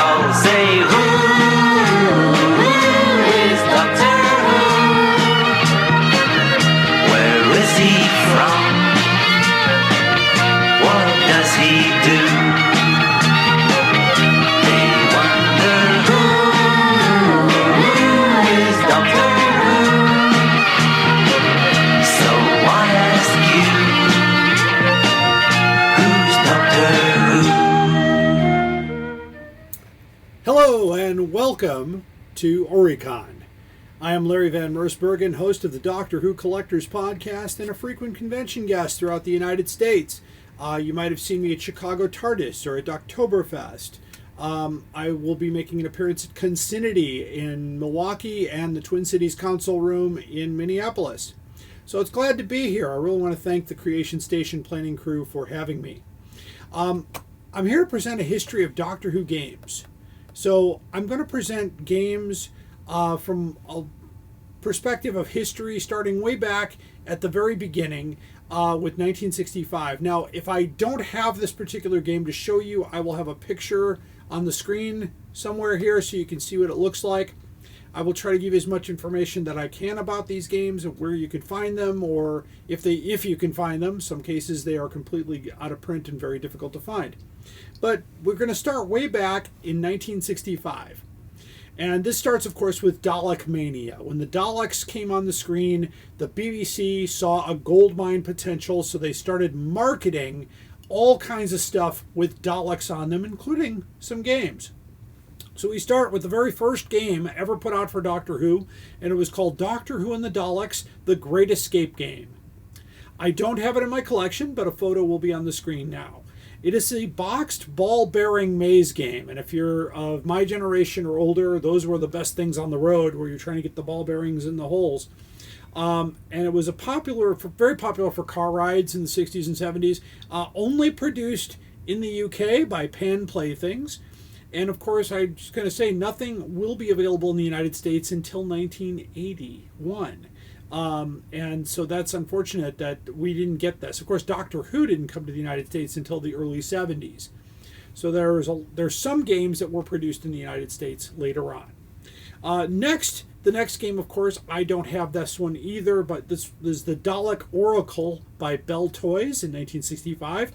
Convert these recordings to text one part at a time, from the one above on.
all say, who is Doctor Who? Where is he from? What does he do? They wonder who is Doctor Who? So I ask you, who's Doctor Who? Hello and welcome to Orycon. I am Larry Van Mersbergen, host of the Doctor Who Collectors Podcast and a frequent convention guest throughout the United States. You might have seen me at Chicago TARDIS or at Oktoberfest. I will be making an appearance at Consinity in Milwaukee and the Twin Cities Council Room in Minneapolis. So it's glad to be here. I really want to thank the Creation Station planning crew for having me. I'm here to present a history of Doctor Who games. So I'm going to present games from a perspective of history starting way back at the very beginning with 1965. Now, if I don't have this particular game to show you, I will have a picture on the screen somewhere here so you can see what it looks like. I will try to give you as much information that I can about these games and where you can find them, or if you can find them. Some cases they are completely out of print and very difficult to find. But we're going to start way back in 1965. And this starts, of course, with Dalek Mania. When the Daleks came on the screen, the BBC saw a goldmine potential, so they started marketing all kinds of stuff with Daleks on them, including some games. So we start with the very first game ever put out for Doctor Who, and it was called Doctor Who and the Daleks, The Great Escape Game. I don't have it in my collection, but a photo will be on the screen now. It is a boxed ball-bearing maze game, and if you're of my generation or older, those were the best things on the road where you're trying to get the ball bearings in the holes. And it was very popular for car rides in the 60s and 70s, only produced in the UK by Pan Playthings. And of course, I'm just going to say nothing will be available in the United States until 1981. And so that's unfortunate that we didn't get this. Of course, Doctor Who didn't come to the United States until the early 70s. So there's some games that were produced in the United States later on. The next game, of course, I don't have this one either, but this is the Dalek Oracle by Bell Toys in 1965.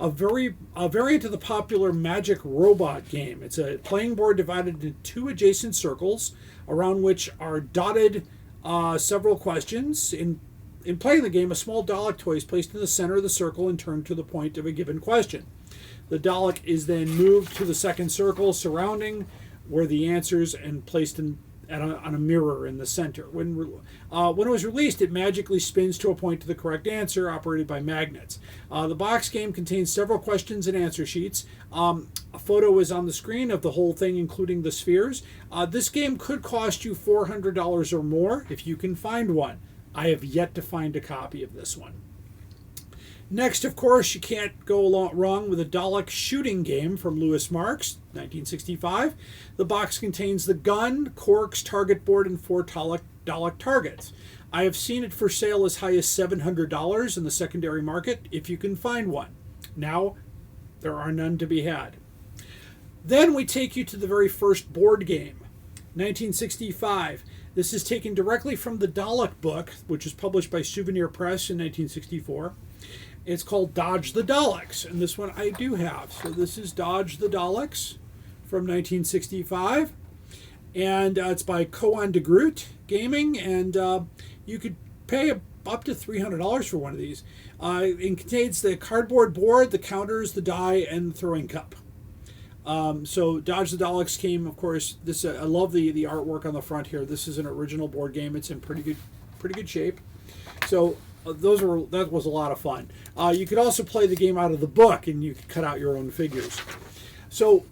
A variant of the popular Magic Robot game. It's a playing board divided into two adjacent circles, around which are dotted several questions. In playing the game, a small Dalek toy is placed in the center of the circle and turned to the point of a given question. The Dalek is then moved to the second circle surrounding where the answers and placed on a mirror in the center. When it was released, it magically spins to a point to the correct answer, operated by magnets. The box game contains several questions and answer sheets. A photo is on the screen of the whole thing, including the spheres. This game could cost you $400 or more if you can find one. I have yet to find a copy of this one. Next, of course, you can't go wrong with a Dalek shooting game from Louis Marks, 1965. The box contains the gun, corks, target board, and 4 Dalek targets. I have seen it for sale as high as $700 in the secondary market, if you can find one. Now, there are none to be had. Then we take you to the very first board game, 1965. This is taken directly from the Dalek book, which was published by Souvenir Press in 1964. It's called Dodge the Daleks, and this one I do have. So this is Dodge the Daleks from 1965, and it's by Coan de Groot Gaming, and you could pay up to $300 for one of these. It contains the cardboard board, the counters, the die, and the throwing cup. So Dodge the Daleks came, of course. This I love the artwork on the front here. This is an original board game. It's in pretty good shape. So that was a lot of fun. You could also play the game out of the book, and you could cut out your own figures. So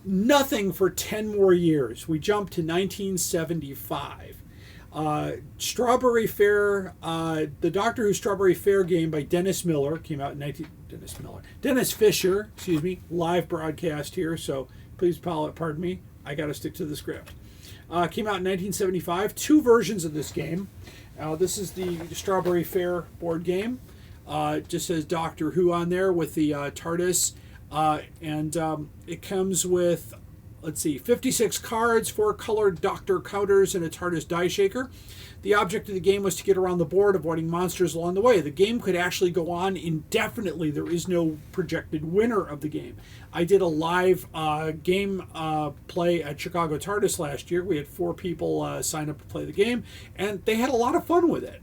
nothing for 10 more years. We jump to 1975. Strawberry Fair, the Doctor Who Strawberry Fair game by Dennis Fisher, live broadcast here, so please pardon me, I got to stick to the script. Came out in 1975, 2 versions of this game. This is the Strawberry Fair board game. It just says Doctor Who on there with the TARDIS, and it comes with let's see, 56 cards, 4 colored Doctor counters, and a TARDIS die shaker. The object of the game was to get around the board, avoiding monsters along the way. The game could actually go on indefinitely. There is no projected winner of the game. I did a live game play at Chicago TARDIS last year. We had 4 people sign up to play the game, and they had a lot of fun with it.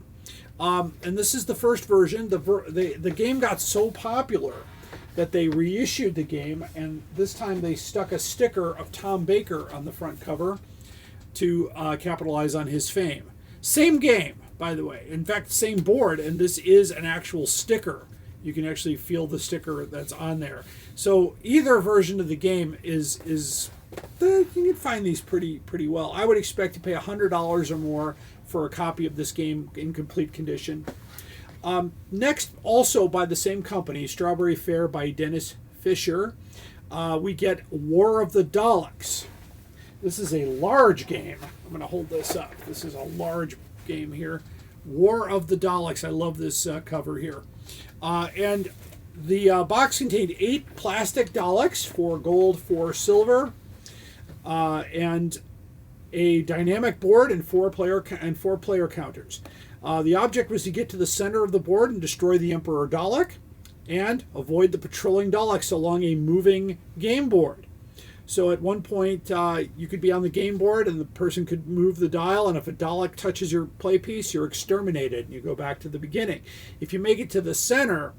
And this is the first version. The game got so popular that they reissued the game, and this time they stuck a sticker of Tom Baker on the front cover to capitalize on his fame. Same game, by the way. In fact, same board, and this is an actual sticker. You can actually feel the sticker that's on there. So either version of the game is you can find these pretty well. I would expect to pay $100 or more for a copy of this game in complete condition. Next, also by the same company, Strawberry Fair by Dennis Fisher, we get War of the Daleks. This is a large game. I'm going to hold this up. This is a large game here. War of the Daleks. I love this cover here. And the box contained 8 plastic Daleks, 4 gold, 4 silver, and a dynamic board and 4 player counters. The object was to get to the center of the board and destroy the Emperor Dalek and avoid the patrolling Daleks along a moving game board. So at one point, you could be on the game board and the person could move the dial, and if a Dalek touches your play piece, you're exterminated and you go back to the beginning. If you make it to the center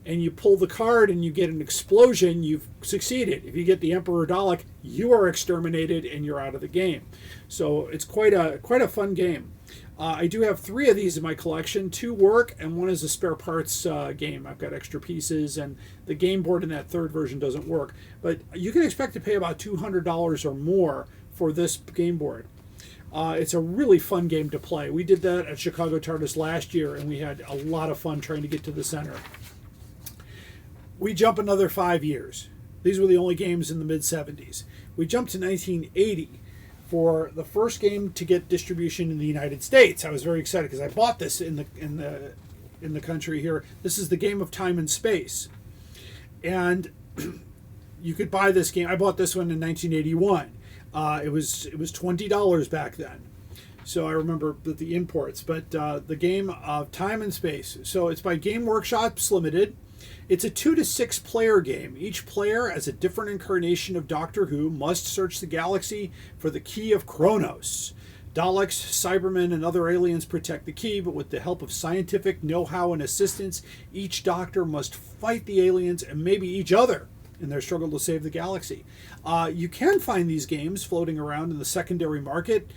and you pull the card and you get an explosion, you've succeeded. If you get the Emperor Dalek, you are exterminated and you're out of the game. So it's quite a fun game. I do have 3 of these in my collection. 2 work, and 1 is a spare parts game. I've got extra pieces, and the game board in that 3rd version doesn't work. But you can expect to pay about $200 or more for this game board. It's a really fun game to play. We did that at Chicago TARDIS last year, and we had a lot of fun trying to get to the center. We jump another 5 years. These were the only games in the mid-70s. We jumped to 1980. For the first game to get distribution in the United States. I was very excited because I bought this in the country here. This is the Game of Time and Space, and you could buy this game. I bought this one in 1981. It was $20 back then, so I remember the imports. But the Game of Time and Space. So it's by Game Workshops Limited. It's a 2 to 6 player game. Each player, as a different incarnation of Doctor Who, must search the galaxy for the key of Kronos. Daleks, Cybermen, and other aliens protect the key, but with the help of scientific know-how and assistance, each Doctor must fight the aliens and maybe each other in their struggle to save the galaxy. You can find these games floating around in the secondary market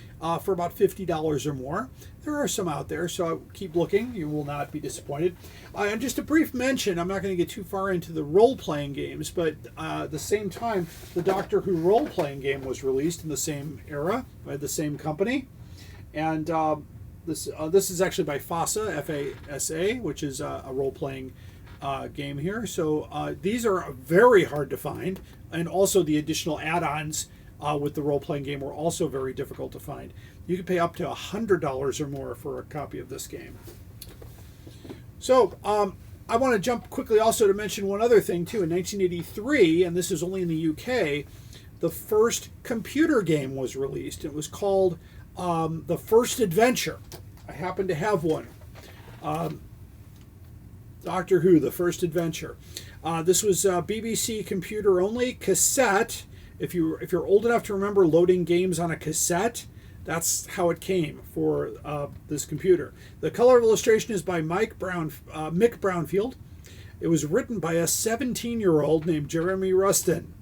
for about $50 or more. There are some out there, so keep looking. You will not be disappointed. And just a brief mention, I'm not going to get too far into the role-playing games, but at the same time, the Doctor Who role-playing game was released in the same era by the same company. And this is actually by FASA, F-A-S-A, which is a role-playing game here. So these are very hard to find, and also the additional add-ons with the role-playing game were also very difficult to find. You can pay up to $100 or more for a copy of this game. So I want to jump quickly also to mention one other thing too. In 1983, and this is only in the UK, the first computer game was released. It was called The First Adventure. I happen to have one. Doctor Who, The First Adventure. This was BBC computer only, cassette. If you're old enough to remember loading games on a cassette, that's how it came for this computer. The color illustration is by Mick Brownfield. It was written by a 17-year-old named Jeremy Rustin.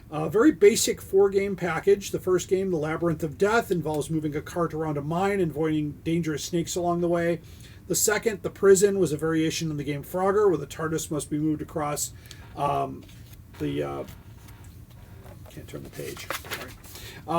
A very basic 4-game package. The first game, The Labyrinth of Death, involves moving a cart around a mine and avoiding dangerous snakes along the way. The second, The Prison, was a variation on the game Frogger, where the TARDIS must be moved across can't turn the page. Sorry.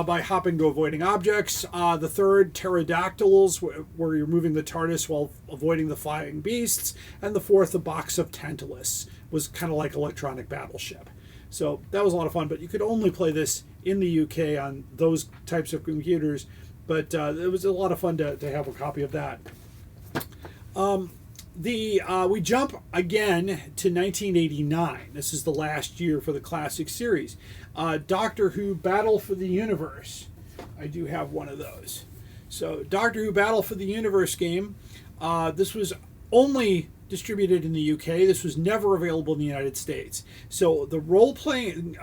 By hopping to avoiding objects. The third, Pterodactyls, where you're moving the TARDIS while avoiding the flying beasts. And the fourth, The Box of Tantalus, was kind of like Electronic Battleship. So that was a lot of fun, but you could only play this in the UK on those types of computers. But it was a lot of fun to have a copy of that. We jump again to 1989. This is the last year for the classic series. Doctor Who Battle for the Universe. I do have one of those. So Doctor Who Battle for the Universe game. This was only distributed in the UK. This was never available in the United States. So the role-playing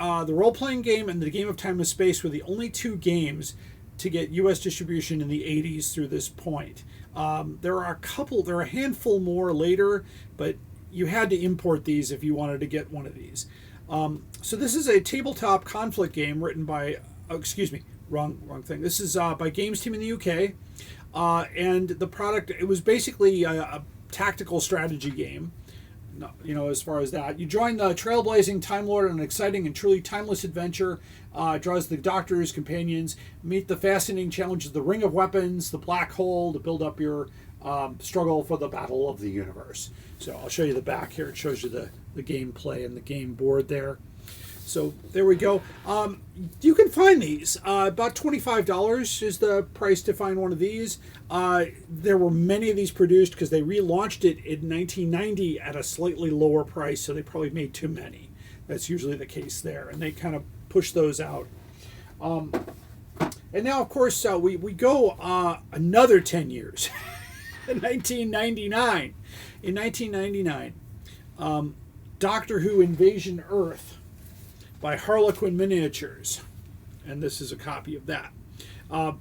game and the Game of Time and Space were the only two games to get U.S. distribution in the 80s through this point. There are a handful more later, but you had to import these if you wanted to get one of these. So this is a tabletop conflict game written by, wrong thing. This is by Games Team in the UK, and the product, it was basically a tactical strategy game. As far as that, you join the trailblazing Time Lord on an exciting and truly timeless adventure. Draws the Doctor, his companions, meet the fascinating challenges of the Ring of Weapons, the Black Hole, to build up your struggle for the Battle of the Universe. So I'll show you the back here. It shows you the gameplay and the game board there. So there we go. You can find these. About $25 is the price to find one of these. There were many of these produced because they relaunched it in 1990 at a slightly lower price, so they probably made too many. That's usually the case there, and they kind of push those out. And now, of course, we go another 10 years. In 1999. In 1999, Doctor Who Invasion Earth by Harlequin Miniatures. And this is a copy of that.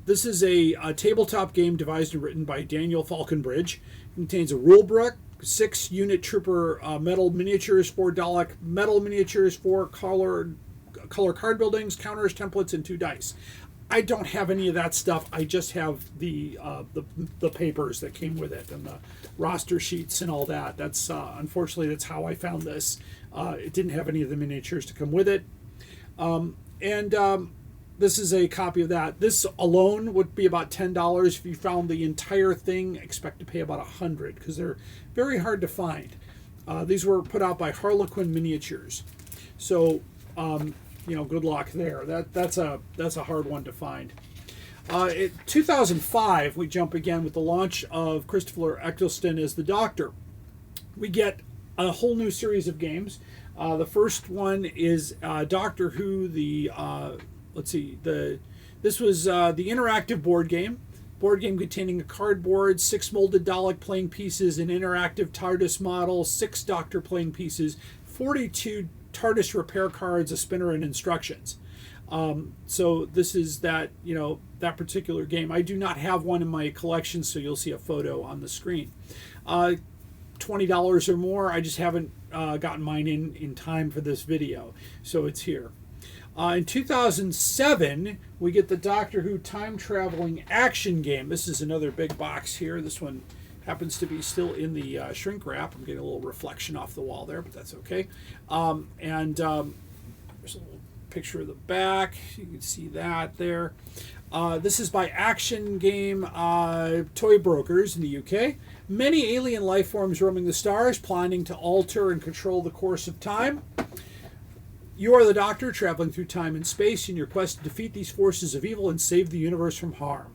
This is a tabletop game devised and written by Daniel Falconbridge. It contains a rulebook, 6 unit trooper metal miniatures, 4 Dalek metal miniatures, 4 color card buildings, counters, templates, and 2 dice. I don't have any of that stuff. I just have the papers that came with it and the roster sheets and all that. That's unfortunately that's how I found this. It didn't have any of the miniatures to come with it, and this is a copy of that. This alone would be about $10. If you found the entire thing, expect to pay about $100 because they're very hard to find. These were put out by Harlequin Miniatures, so. Good luck there. That's a hard one to find. In 2005, we jump again with the launch of Christopher Eccleston as the Doctor. We get a whole new series of games. The first one is Doctor Who. This was the interactive board game. Board game containing a cardboard, 6 molded Dalek playing pieces, an interactive TARDIS model, 6 Doctor playing pieces, 42 TARDIS repair cards, a spinner, and instructions. So this is that particular game. I do not have one in my collection, so you'll see a photo on the screen. $20 or more. I just haven't gotten mine in time for this video, so it's here. In 2007, we get the Doctor Who time traveling action game. This is another big box here. This one happens to be still in the shrink wrap. I'm getting a little reflection off the wall there, but that's okay. There's a little picture of the back. You can see that there. This is by Action Game Toy Brokers in the UK. Many alien life forms roaming the stars, planning to alter and control the course of time. You are the Doctor, traveling through time and space in your quest to defeat these forces of evil and save the universe from harm.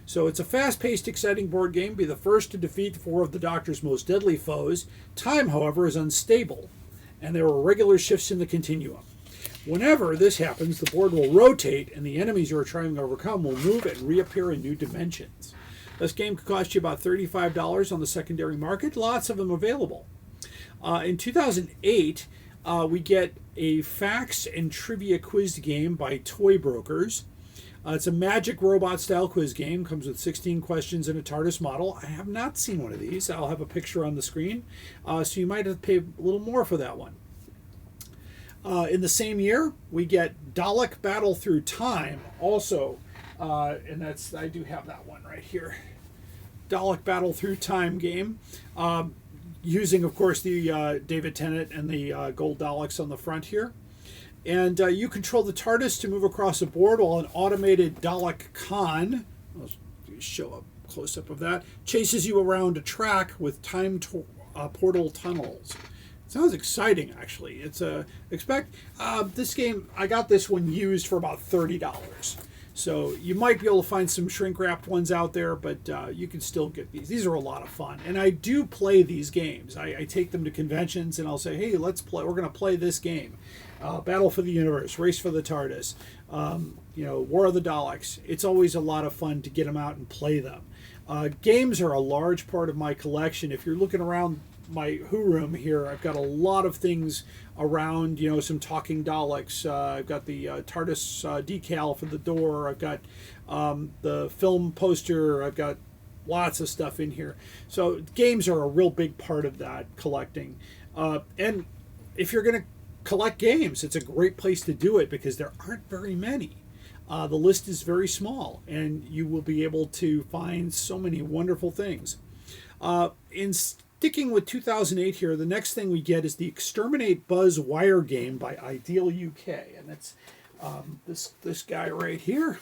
So it's a fast-paced, exciting board game. Be the first to defeat 4 of the Doctor's most deadly foes. Time, however, is unstable, and there are regular shifts in the continuum. Whenever this happens, the board will rotate, and the enemies you are trying to overcome will move and reappear in new dimensions. This game could cost you about $35 on the secondary market. Lots of them available. In 2008, we get a facts and trivia quiz game by Toy Brokers. It's a magic robot-style quiz game. Comes with 16 questions and a TARDIS model. I have not seen one of these. I'll have a picture on the screen. So you might have to pay a little more for that one. In the same year, we get Dalek Battle Through Time also. And I do have that one right here. Dalek Battle Through Time game. Using, of course, the David Tennant and the gold Daleks on the front here. And you control the TARDIS to move across a board while an automated Dalek Con, I'll show a close-up of that, chases you around a track with time portal tunnels. Sounds exciting, actually. It's this game, I got this one used for about $30. So you might be able to find some shrink wrapped ones out there, but you can still get these. These are a lot of fun, and I do play these games. I take them to conventions, and I'll say, "Hey, let's play. We're going to play this game, Battle for the Universe, Race for the TARDIS, War of the Daleks." It's always a lot of fun to get them out and play them. Games are a large part of my collection. If you're looking around my Who room here, I've got a lot of things around, some talking Daleks. I've got the TARDIS decal for the door. I've got the film poster. I've got lots of stuff in here. So games are a real big part of that collecting. And if you're going to collect games, it's a great place to do it because there aren't very many. The list is very small, and you will be able to find so many wonderful things. In sticking with 2008 here, the next thing we get is the Exterminate Buzz Wire game by Ideal UK, and that's this guy right here.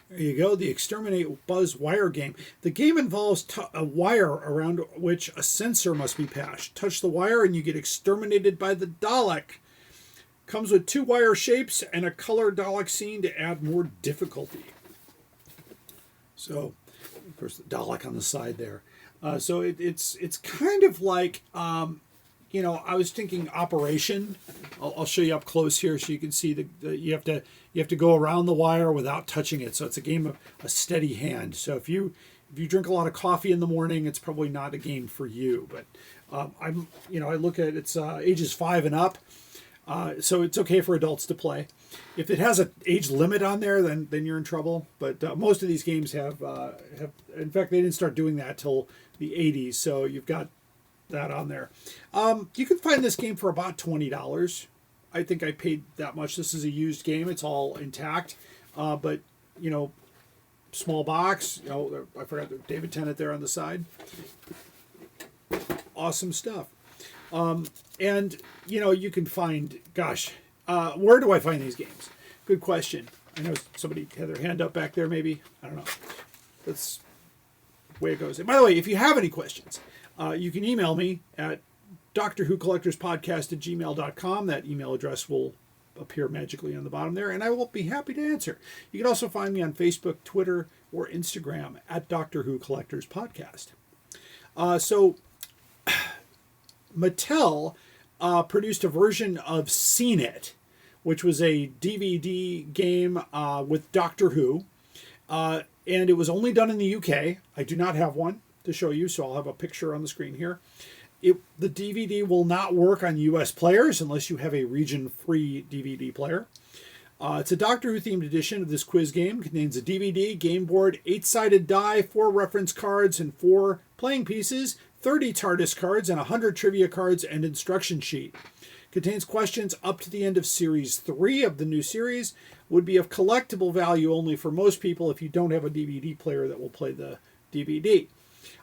There you go, the Exterminate Buzz Wire game. The game involves a wire around which a sensor must be passed. Touch the wire and you get exterminated by the Dalek. Comes with 2 wire shapes and a color Dalek scene to add more difficulty. So, of course, the Dalek on the side there. So it's kind of like, I was thinking Operation. I'll show you up close here so you can see you have to go around the wire without touching it. So it's a game of a steady hand. So if you drink a lot of coffee in the morning, it's probably not a game for you. But I look at it's ages 5 and up. So it's okay for adults to play. If it has an age limit on there, then you're in trouble. But most of these games have. In fact, they didn't start doing that till the 80s. So you've got that on there. You can find this game for about $20. I think I paid that much. This is a used game. It's all intact. But small box. I forgot the David Tennant there on the side. Awesome stuff. And, you can find, where do I find these games? Good question. I know somebody had their hand up back there, maybe. I don't know. That's the way it goes. And by the way, if you have any questions, you can email me at drwhocollectorspodcast@gmail.com. That email address will appear magically on the bottom there, and I will be happy to answer. You can also find me on Facebook, Twitter, or Instagram at Doctor Who Collectors Podcast. So Mattel produced a version of Seen It, which was a DVD game with Doctor Who, and it was only done in the UK. I do not have one to show you, so I'll have a picture on the screen here. The DVD will not work on US players unless you have a region-free DVD player. It's a Doctor Who themed edition of this quiz game. It contains a DVD, game board, 8-sided die, 4 reference cards, and 4 playing pieces, 30 TARDIS cards, and 100 trivia cards and instruction sheet. Contains questions up to the end of Series 3 of the new series. Would be of collectible value only for most people if you don't have a DVD player that will play the DVD.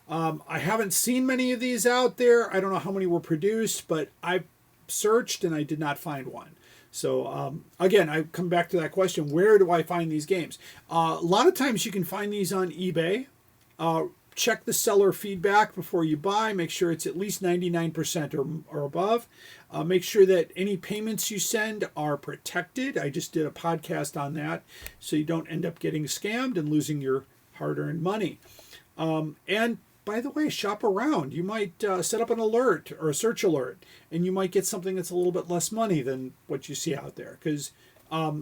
I haven't seen many of these out there. I don't know how many were produced, but I've searched and I did not find one. So again, I come back to that question, where do I find these games? A lot of times you can find these on eBay. Check the seller feedback before you buy. Make sure it's at least 99% or above. Make sure that any payments you send are protected. I just did a podcast on that, so you don't end up getting scammed and losing your hard-earned money. And by the way, shop around. You might set up an alert or a search alert, and you might get something that's a little bit less money than what you see out there, because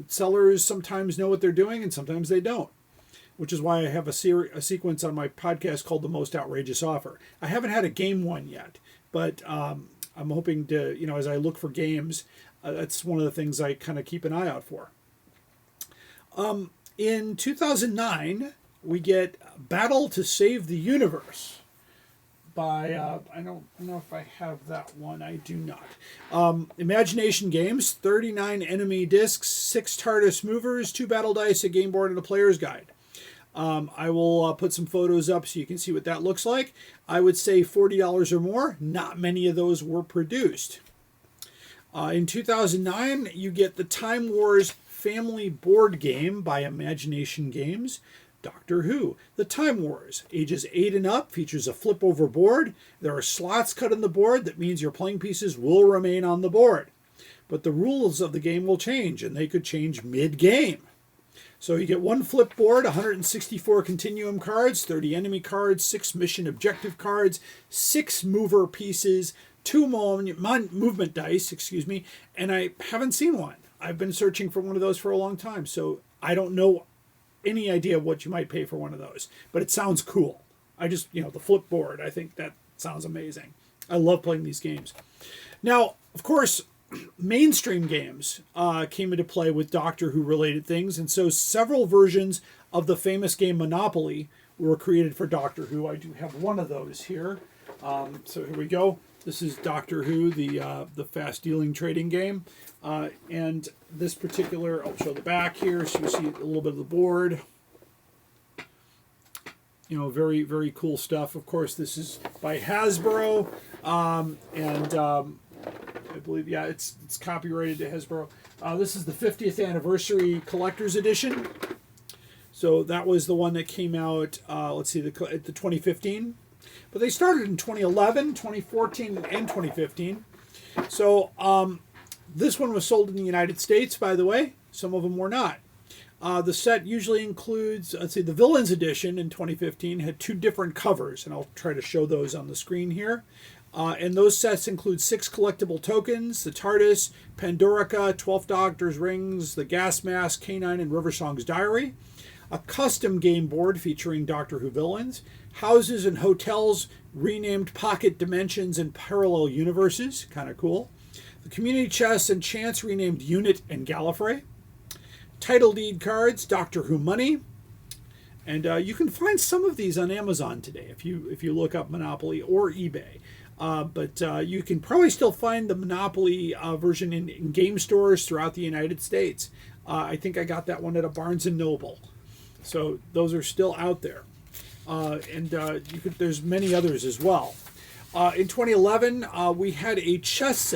sellers sometimes know what they're doing and sometimes they don't, which is why I have a sequence on my podcast called The Most Outrageous Offer. I haven't had a game one yet, but I'm hoping to, as I look for games, that's one of the things I kind of keep an eye out for. In 2009, we get Battle to Save the Universe by, I don't know if I have that one. I do not. Imagination Games, 39 enemy discs, 6 TARDIS movers, 2 battle dice, a game board, and a player's guide. I will put some photos up so you can see what that looks like. I would say $40 or more. Not many of those were produced. In 2009, you get the Time Wars Family Board Game by Imagination Games. Doctor Who, The Time Wars, ages 8 and up, features a flip-over board. There are slots cut in the board. That means your playing pieces will remain on the board. But the rules of the game will change, and they could change mid-game. So you get one flip board, 164 continuum cards, 30 enemy cards, 6 mission objective cards, 6 mover pieces, 2 movement dice, and I haven't seen one. I've been searching for one of those for a long time, so I don't know any idea what you might pay for one of those, but it sounds cool. I just, the flip board, I think that sounds amazing. I love playing these games. Now, of course, mainstream games came into play with Doctor Who related things, and so several versions of the famous game Monopoly were created for Doctor Who. I do have one of those here. So here we go. This is Doctor Who, the fast dealing trading game. And this particular, I'll show the back here so you see a little bit of the board. Very, very cool stuff. Of course, this is by Hasbro. I believe, it's copyrighted to Hasbro. This is the 50th anniversary collector's edition. So that was the one that came out, the 2015. But they started in 2011, 2014, and 2015. So this one was sold in the United States, by the way. Some of them were not. The set usually includes, the Villains Edition in 2015 had 2 different covers, and I'll try to show those on the screen here. And those sets include 6 collectible tokens, the TARDIS, Pandorica, 12 Doctor's Rings, the Gas Mask, K9, and Riversong's Diary. A custom game board featuring Doctor Who villains, houses and hotels renamed Pocket Dimensions and Parallel Universes, kind of cool. The community chests and chants renamed Unit and Gallifrey. Title deed cards, Doctor Who money. And you can find some of these on Amazon today if you look up Monopoly or eBay. But you can probably still find the Monopoly version in game stores throughout the United States. I think I got that one at a Barnes & Noble. So those are still out there. There's many others as well. In 2011, we had a chess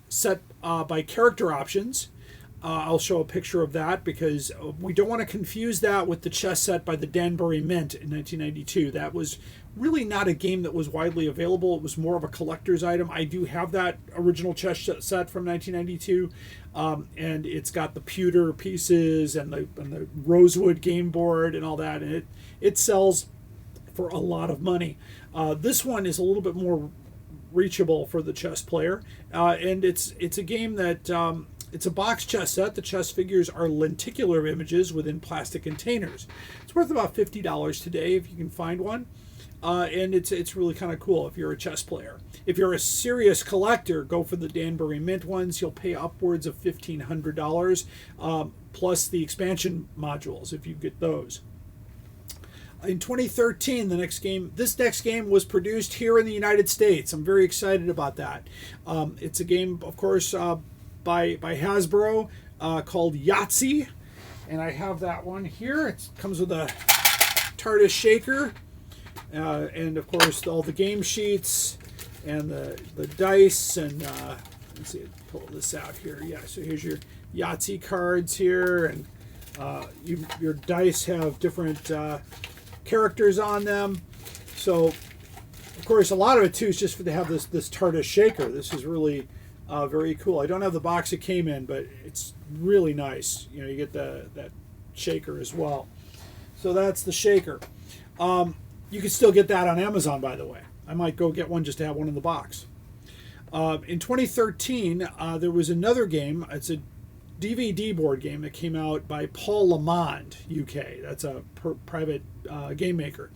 set by Character Options. I'll show a picture of that because we don't want to confuse that with the chess set by the Danbury Mint in 1992. That was really not a game that was widely available. It was more of a collector's item. I do have that original chess set from 1992, and it's got the pewter pieces and the rosewood game board and all that, and it sells for a lot of money. This one is a little bit more reachable for the chess player, and it's a game that it's a box chess set. The chess figures are lenticular images within plastic containers. It's worth about $50 today if you can find one. And it's really kind of cool if you're a chess player. If you're a serious collector, go for the Danbury Mint ones. You'll pay upwards of $1,500, plus the expansion modules if you get those. In 2013, this next game was produced here in the United States. I'm very excited about that. It's a game, of course, by Hasbro called Yahtzee, and I have that one here. It comes with a TARDIS shaker. And of course all the game sheets and the dice and let's see, pull this out here. Yeah, so here's your Yahtzee cards here, and your dice have different characters on them. So of course a lot of it too is just to have this TARDIS shaker. This is really very cool. I don't have the box it came in, but it's really nice. You get that shaker as well. So that's the shaker. You can still get that on Amazon, by the way. I might go get one just to have one in the box. In 2013, there was another game. It's a DVD board game that came out by Paul Lamond, UK. That's a private game maker.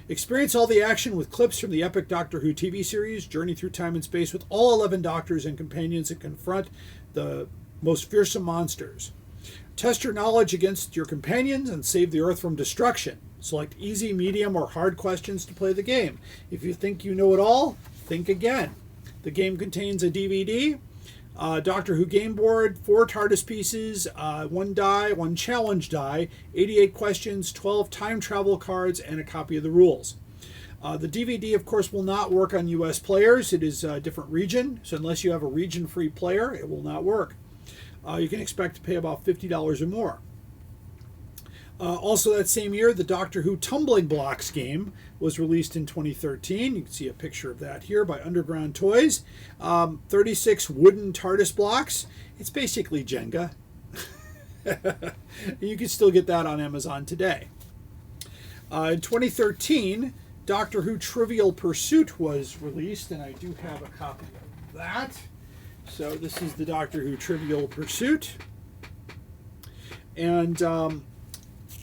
Experience all the action with clips from the epic Doctor Who TV series. Journey through time and space with all 11 Doctors and companions and confront the most fearsome monsters. Test your knowledge against your companions and save the Earth from destruction. Select easy, medium, or hard questions to play the game. If you think you know it all, think again. The game contains a DVD, Doctor Who game board, 4 TARDIS pieces, 1 die, 1 challenge die, 88 questions, 12 time travel cards, and a copy of the rules. The DVD, of course, will not work on US players. It is a different region, so unless you have a region-free player, it will not work. You can expect to pay about $50 or more. Also that same year, the Doctor Who Tumbling Blocks game was released in 2013. You can see a picture of that here by Underground Toys. 36 wooden TARDIS blocks. It's basically Jenga. You can still get that on Amazon today. In 2013, Doctor Who Trivial Pursuit was released, and I do have a copy of that. So this is the Doctor Who Trivial Pursuit. And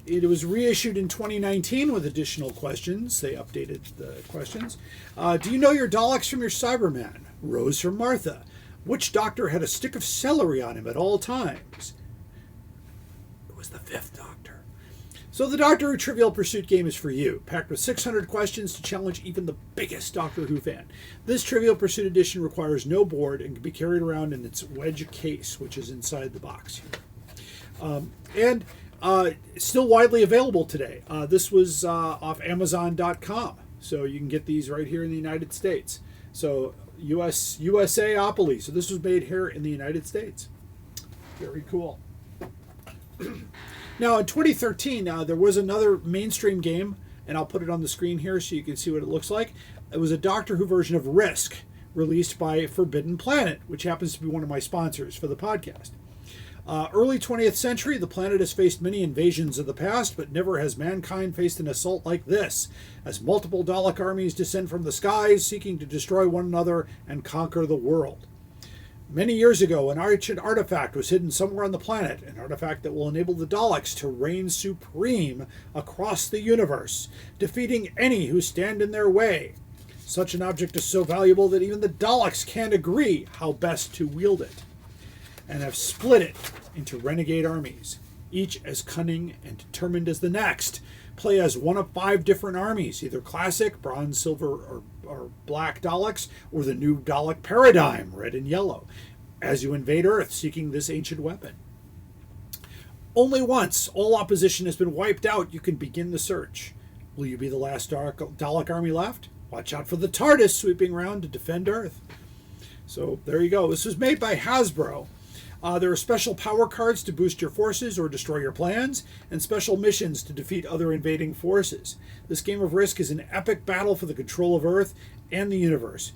it was reissued in 2019 with additional questions. They updated the questions. Do you know your Daleks from your Cyberman? Rose from Martha. Which Doctor had a stick of celery on him at all times? It was the fifth Doctor. So the Doctor Who Trivial Pursuit game is for you, packed with 600 questions to challenge even the biggest Doctor Who fan. This Trivial Pursuit edition requires no board and can be carried around in its wedge case, which is inside the box here. Still widely available today. This was off Amazon.com, so you can get these right here in the United States. So USA-opoly. So this was made here in the United States. Very cool. Now, in 2013, there was another mainstream game, and I'll put it on the screen here so you can see what it looks like. It was a Doctor Who version of Risk, released by Forbidden Planet, which happens to be one of my sponsors for the podcast. Early 20th century, the planet has faced many invasions of the past, but never has mankind faced an assault like this, as multiple Dalek armies descend from the skies, seeking to destroy one another and conquer the world. Many years ago, an ancient artifact was hidden somewhere on the planet, an artifact that will enable the Daleks to reign supreme across the universe, defeating any who stand in their way. Such an object is so valuable that even the Daleks can't agree how best to wield it, and have split it into renegade armies, each as cunning and determined as the next. Play as one of 5 different armies, either classic, bronze, silver, or black Daleks, or the new Dalek paradigm, red and yellow, as you invade Earth seeking this ancient weapon. Only once all opposition has been wiped out, you can begin the search. Will you be the last Dalek army left? Watch out for the TARDIS sweeping around to defend Earth. So there you go. This was made by Hasbro. There are special power cards to boost your forces or destroy your plans, and special missions to defeat other invading forces. This game of Risk is an epic battle for the control of Earth and the universe.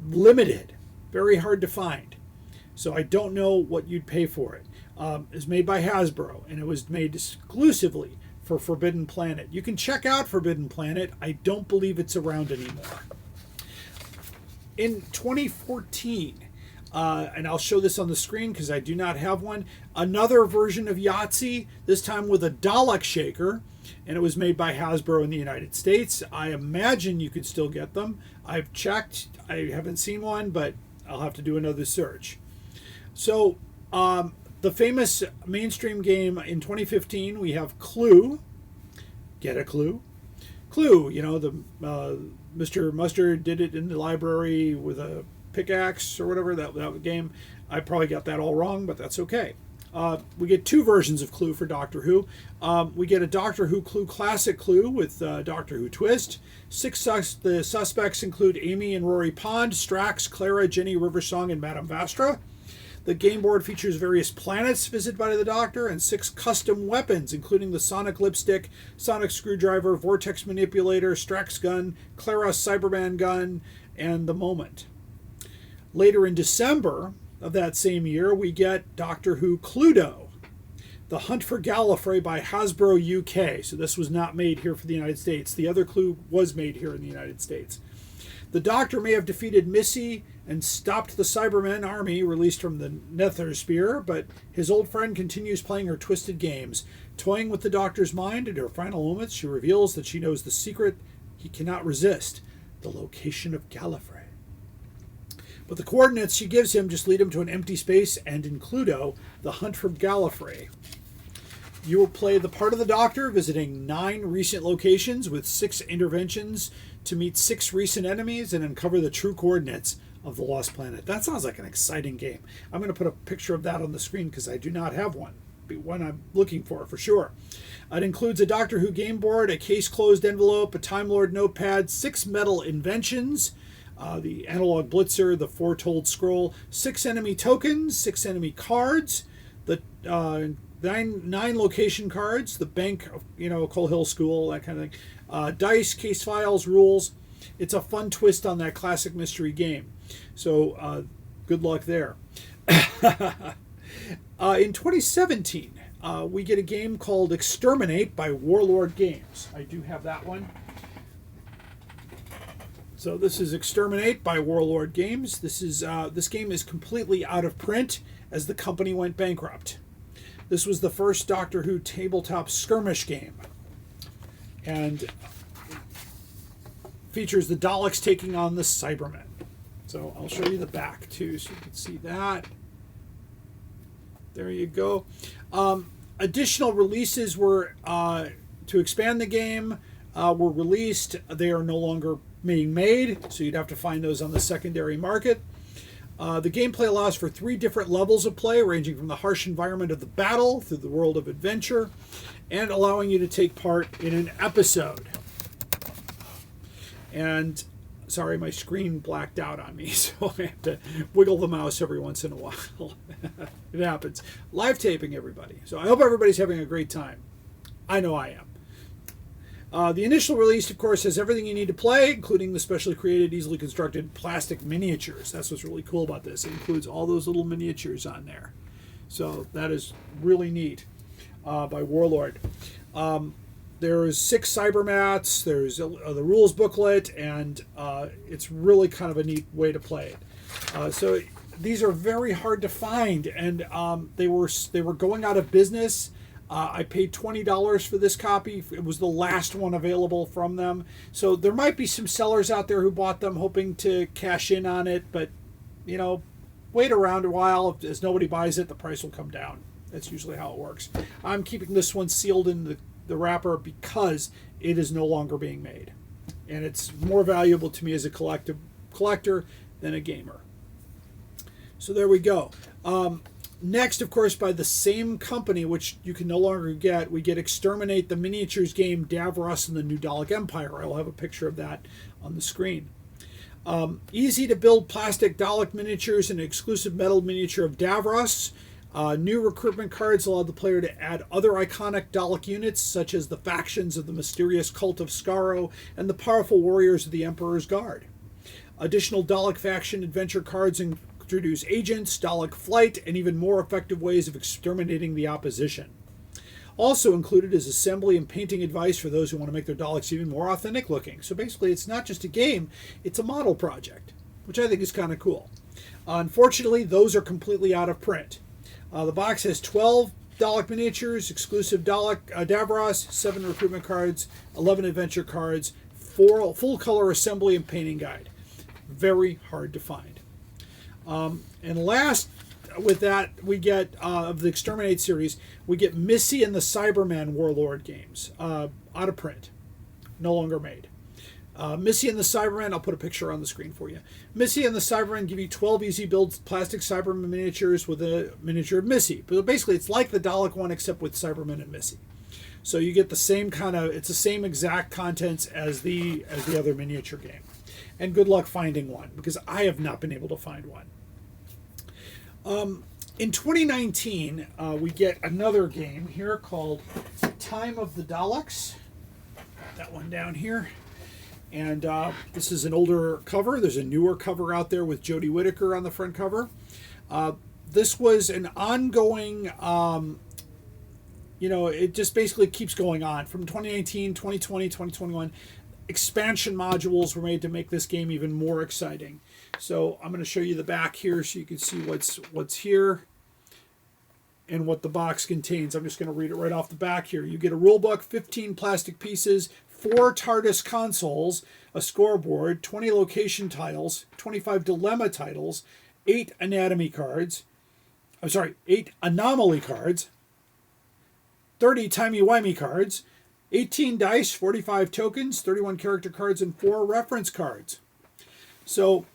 Limited, very hard to find. So I don't know what you'd pay for it. It's made by Hasbro, and it was made exclusively for Forbidden Planet. You can check out Forbidden Planet. I don't believe it's around anymore. In 2014, and I'll show this on the screen because I do not have one, another version of Yahtzee, this time with a Dalek shaker, and it was made by Hasbro in the United States. I imagine you could still get them. I've checked. I haven't seen one, but I'll have to do another search. So, the famous mainstream game in 2015, we have Clue. Get a Clue? Clue, you know, the Mr. Mustard did it in the library with a pickaxe or whatever, that game. I probably got that all wrong, but that's okay. We get 2 versions of Clue for Doctor Who. We get a Doctor Who Clue Classic Clue with Doctor Who Twist. The suspects include Amy and Rory Pond, Strax, Clara, Jenny Riversong, and Madame Vastra. The game board features various planets visited by the Doctor and 6 custom weapons, including the Sonic Lipstick, Sonic Screwdriver, Vortex Manipulator, Strax Gun, Clara Cyberman Gun, and the Moment. Later in December of that same year, we get Doctor Who Cluedo, The Hunt for Gallifrey by Hasbro UK. So this was not made here for the United States. The other Clue was made here in the United States. The Doctor may have defeated Missy and stopped the Cybermen army released from the Nether Sphere, but his old friend continues playing her twisted games. Toying with the Doctor's mind, in her final moments, she reveals that she knows the secret he cannot resist, the location of Gallifrey. But the coordinates she gives him just lead him to an empty space, and in Cluedo, the hunt for Gallifrey. You will play the part of the Doctor, visiting 9 recent locations with 6 interventions to meet 6 recent enemies and uncover the true coordinates of the Lost Planet. That sounds like an exciting game. I'm going to put a picture of that on the screen because I do not have one. One I'm looking for sure. It includes a Doctor Who game board, a case-closed envelope, a Time Lord notepad, 6 metal inventions, the analog blitzer, the foretold scroll, 6 enemy tokens, 6 enemy cards, the 9 location cards, the bank, Coal Hill School, that kind of thing, dice, case files, rules. It's a fun twist on that classic mystery game. So good luck there. In 2017, we get a game called Exterminate by Warlord Games. I do have that one. So this is Exterminate by Warlord Games. This game is completely out of print as the company went bankrupt. This was the first Doctor Who tabletop skirmish game, and features the Daleks taking on the Cybermen. So I'll show you the back too, so you can see that. There you go. Additional releases were to expand the game were released. They are no longer being made, so you'd have to find those on the secondary market. The gameplay allows for 3 different levels of play, ranging from the harsh environment of the battle through the world of adventure, and allowing you to take part in an episode. And sorry, my screen blacked out on me, so I have to wiggle the mouse every once in a while. It happens. Live taping, everybody. So I hope everybody's having a great time. I know I am. The initial release, of course, has everything you need to play, including the specially created, easily constructed plastic miniatures. That's what's really cool about this. It includes all those little miniatures on there. So that is really neat by Warlord. There's 6 cybermats, there's the rules booklet, and it's really kind of a neat way to play it. So these are very hard to find, and they were going out of business. I paid $20 for this copy. It was the last one available from them. So there might be some sellers out there who bought them hoping to cash in on it, but, you know, wait around a while. As nobody buys it, the price will come down. That's usually how it works. I'm keeping this one sealed in the wrapper because it is no longer being made. And it's more valuable to me as a collector than a gamer. So there we go. Next, of course, by the same company, which you can no longer get, we get Exterminate the Miniatures game, Davros and the New Dalek Empire. I will have a picture of that on the screen. Easy to build plastic Dalek miniatures and an exclusive metal miniature of Davros. New recruitment cards allow the player to add other iconic Dalek units, such as the factions of the mysterious cult of Skaro and the powerful warriors of the Emperor's Guard. Additional Dalek faction adventure cards introduce agents, Dalek flight, and even more effective ways of exterminating the opposition. Also included is assembly and painting advice for those who want to make their Daleks even more authentic looking. So basically, it's not just a game, it's a model project, which I think is kind of cool. Unfortunately, those are completely out of print. The box has 12 Dalek miniatures, exclusive Dalek Davros, 7 recruitment cards, 11 adventure cards, 4 full-color assembly and painting guide. Very hard to find. And last, with that, we get, of the Exterminate series, we get Missy and the Cyberman Warlord games, out of print, no longer made. Missy and the Cybermen, I'll put a picture on the screen for you. Missy and the Cybermen give you 12 easy build plastic Cyberman miniatures with a miniature of Missy. But basically, it's like the Dalek one, except with Cybermen and Missy. So you get the same kind of, it's the same exact contents as the other miniature game. And good luck finding one, because I have not been able to find one. In 2019, we get another game here called Time of the Daleks. Got that one down here. And this is an older cover. There's a newer cover out there with Jodie Whittaker on the front cover. This was an ongoing, it just basically keeps going on. From 2019, 2020, 2021, expansion modules were made to make this game even more exciting. So I'm going to show you the back here so you can see what's here and what the box contains. I'm just going to read it right off the back here. You get a rule book, 15 plastic pieces, 4 TARDIS consoles, a scoreboard, 20 location tiles, 25 dilemma titles, 8 anatomy cards. 8 anomaly cards, 30 timey-wimey cards, 18 dice, 45 tokens, 31 character cards, and 4 reference cards. So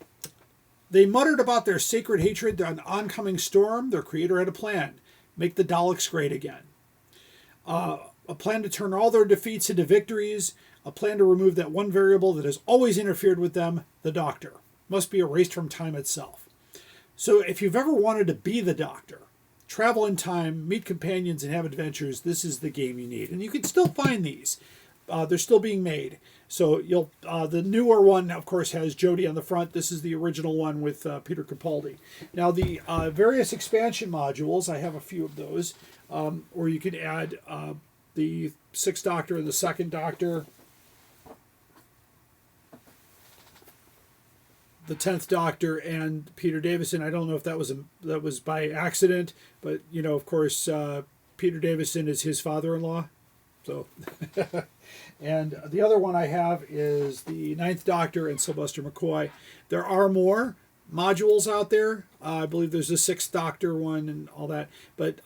they muttered about their sacred hatred on oncoming storm. Their creator had a plan: make the Daleks great again. A plan to turn all their defeats into victories. A plan to remove that one variable that has always interfered with them, the Doctor. Must be erased from time itself. So if you've ever wanted to be the Doctor, travel in time, meet companions, and have adventures, this is the game you need. And you can still find these. They're still being made. So the newer one, of course, has Jodie on the front. This is the original one with Peter Capaldi. Now, the various expansion modules, I have a few of those. or you could add the Sixth Doctor and the Second Doctor, the 10th Doctor, and Peter Davison. I don't know if that was by accident, but of course, Peter Davison is his father-in-law. So, and the other one I have is the Ninth Doctor and Sylvester McCoy. There are more modules out there. I believe there's a Sixth Doctor one and all that, but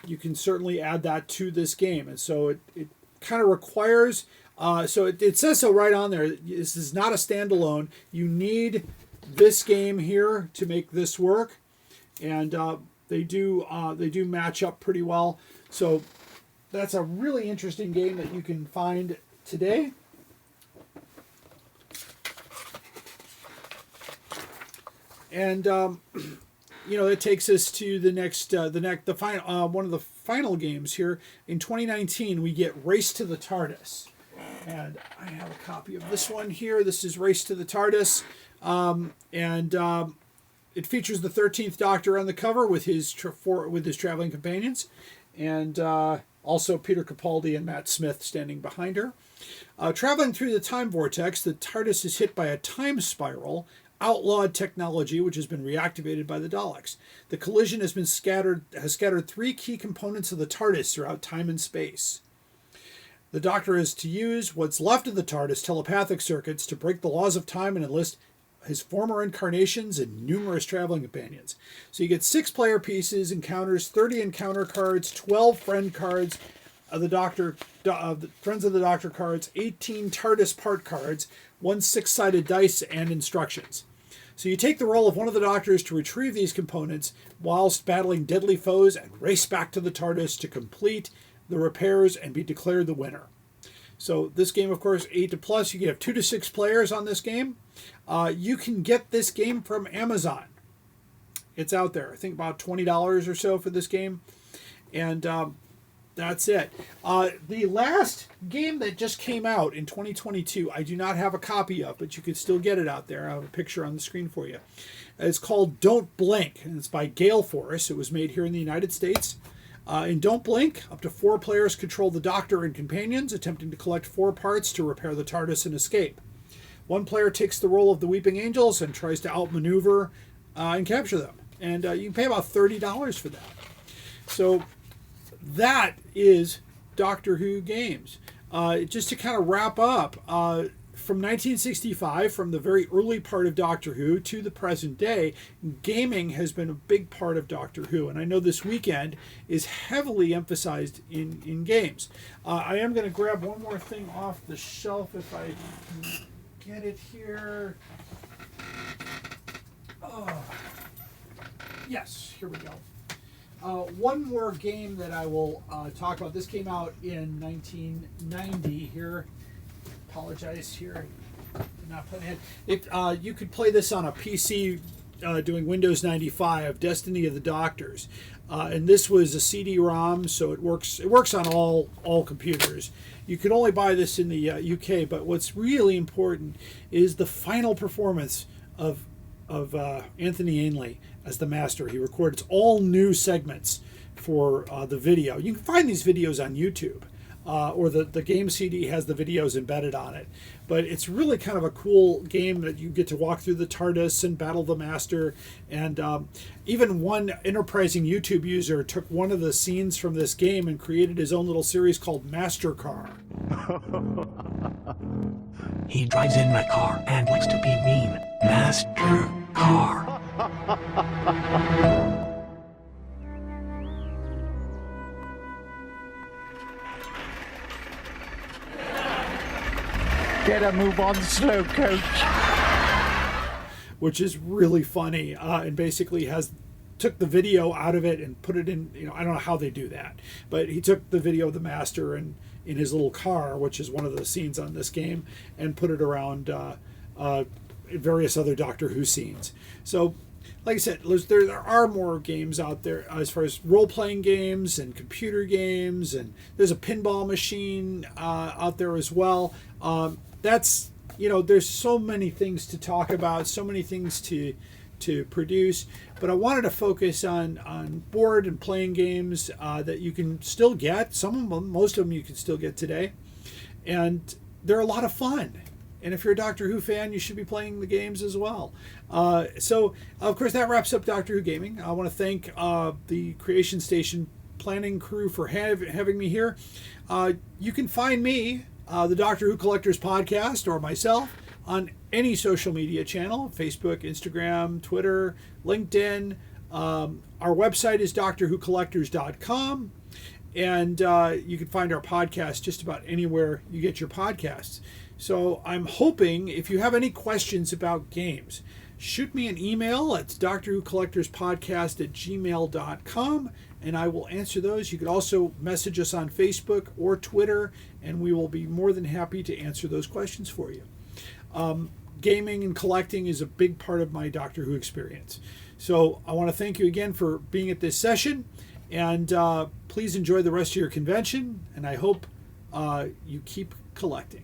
you can certainly add that to this game. And so it kind of requires, so it says so right on there, this is not a standalone. You need this game here to make this work, and they do match up pretty well. So that's a really interesting game that you can find today. And it takes us to the final one of the final games here in 2019. We get Race to the TARDIS, and I have a copy of this one here. This is Race to the TARDIS, and it features the 13th Doctor on the cover with his traveling companions, and also Peter Capaldi and Matt Smith standing behind her. Traveling through the time vortex, the TARDIS is hit by a time spiral, outlawed technology which has been reactivated by the Daleks. The collision has scattered three key components of the TARDIS throughout time and space. The Doctor is to use what's left of the TARDIS telepathic circuits to break the laws of time and enlist his former incarnations and numerous traveling companions. So you get 6 player pieces, encounters, 30 encounter cards, 12 friend cards, the Friends of the Doctor cards, 18 TARDIS part cards, 1 6-sided dice, and instructions. So you take the role of one of the Doctors to retrieve these components whilst battling deadly foes and race back to the TARDIS to complete the repairs and be declared the winner. So this game, of course, 8 to plus. You can have 2 to 6 players on this game. You can get this game from Amazon. It's out there. I think about $20 or so for this game. And that's it. The last game that just came out in 2022, I do not have a copy of, but you could still get it out there. I have a picture on the screen for you. It's called Don't Blink, and it's by Gale Force. It was made here in the United States. In Don't Blink, up to 4 players control the Doctor and companions, attempting to collect 4 parts to repair the TARDIS and escape. 1 player takes the role of the Weeping Angels and tries to outmaneuver and capture them. And you can pay about $30 for that. So that is Doctor Who games. Just to kind of wrap up, from 1965, from the very early part of Doctor Who to the present day, gaming has been a big part of Doctor Who. And I know this weekend is heavily emphasized in games. I am going to grab one more thing off the shelf if I can get it here. Oh. Yes, here we go. One more game that I will talk about. This came out in 1990 here. Apologize here. Did not put it. You could play this on a PC doing Windows 95, Destiny of the Doctors. And this was a CD-ROM, so it works on all computers. You can only buy this in the UK, but what's really important is the final performance of Anthony Ainley as the Master. He recorded all new segments for the video. You can find these videos on YouTube, or the game CD has the videos embedded on it. But it's really kind of a cool game that you get to walk through the TARDIS and battle the Master. And even one enterprising YouTube user took one of the scenes from this game and created his own little series called Master Car. He drives in my car and likes to be mean. Master Car. Get a move on, slow coach. Which is really funny, and basically took the video out of it and put it in. I don't know how they do that, but he took the video of the Master and in his little car, which is one of the scenes on this game, and put it around various other Doctor Who scenes. So, like I said, there are more games out there as far as role-playing games and computer games, and there's a pinball machine out there as well. There's so many things to talk about, so many things to to produce, but I wanted to focus on board and playing games that you can still get. Some of them, most of them you can still get today, and they're a lot of fun. And if you're a Doctor Who fan, you should be playing the games as well. So, of course, that wraps up Doctor Who Gaming. I want to thank the Creation Station planning crew for having me here. You can find me, the Doctor Who Collectors Podcast, or myself, on any social media channel: Facebook, Instagram, Twitter, LinkedIn. Our website is DoctorWhoCollectors.com. And you can find our podcast just about anywhere you get your podcasts. So I'm hoping, if you have any questions about games, shoot me an email at drwhocollectorspodcast@gmail.com, and I will answer those. You could also message us on Facebook or Twitter, and we will be more than happy to answer those questions for you. Gaming and collecting is a big part of my Doctor Who experience. So I want to thank you again for being at this session, and please enjoy the rest of your convention, and I hope you keep collecting.